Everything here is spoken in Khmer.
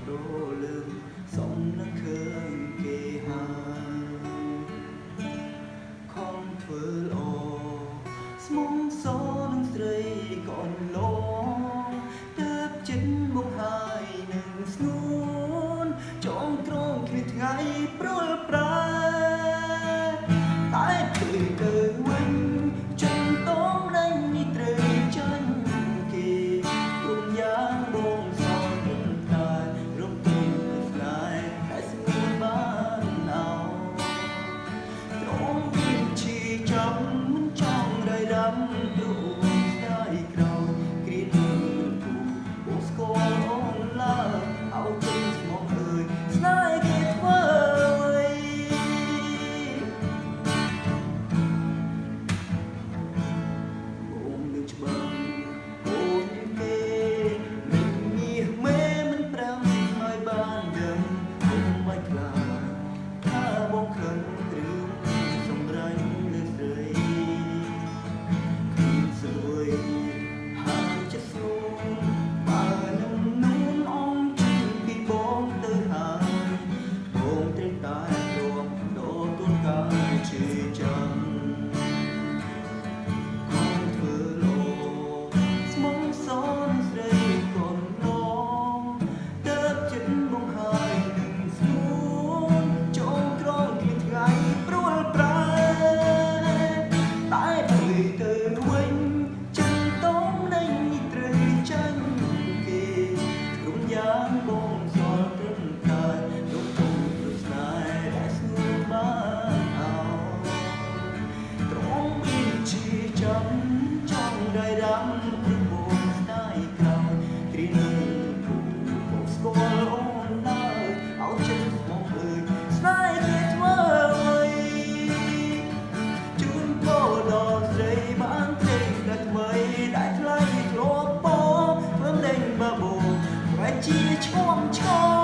ប្រលើងសំនឹងឃើញគេហើយខំធ្វើល្អស្មងសនឹងស្រីកូនឡងទៅចិត្តមកហើយនឹងស្ងួនចងក្រងគ្រាថ្ងៃប្រលប្រែតែពេលទៅវិញចិនតងដេញនេះត្រូវចាញ់គេព្រមយ៉ាងបងសងតែរំទុំស្លាយតែស្ងួនបានអោត្រង់ពីជីចាំមិនចង់ได้ดำดูได้ក្រោយគ្រាទៅគូបងស្គាល់អូនឡើយเอาใจស្មោះអើយស្នេហ៍គេធ្វើបងនឹងច្បាស់អូនគេមិនមាសមេមិនប្រាំឲ្យបានដឹងខ្ញុំមិនខ្លាចថាបងខឹងគ្រឿងសម្រាញ់លើស្រីสวยหากจะสูงป่าน้ำนูนอ้อมจึงพี่บองเตือนหายบองเตือนตายดวงโดนต้นกาชื่อจังของเธอโลสมองซ้อนใส่ก่อนน้องเติบจิตบองหายหนึ่งสูงจงตรองที่ไงปลุกปลายตายไปเตือนไว้យ៉ាងបងសល់ត្រឹមតែរំពងព្រោះស្នេហ៍ដែលស្ងួនបានអោត្រង់មានជាចាំចង់ได้ดำព្រោះបងស្ដាយក្រោយគ្រានឹងគូបងស្គាល់អូនឡើយเอาចិត្តមកអើយស្នេហ៍គេធ្វើអ្វីជូនពរដល់ស្រីបានព្រេងដែលថ្មីដែលថ្លៃធ្លាប់ពោធ្វើដេញបបោជាឈោមឈរ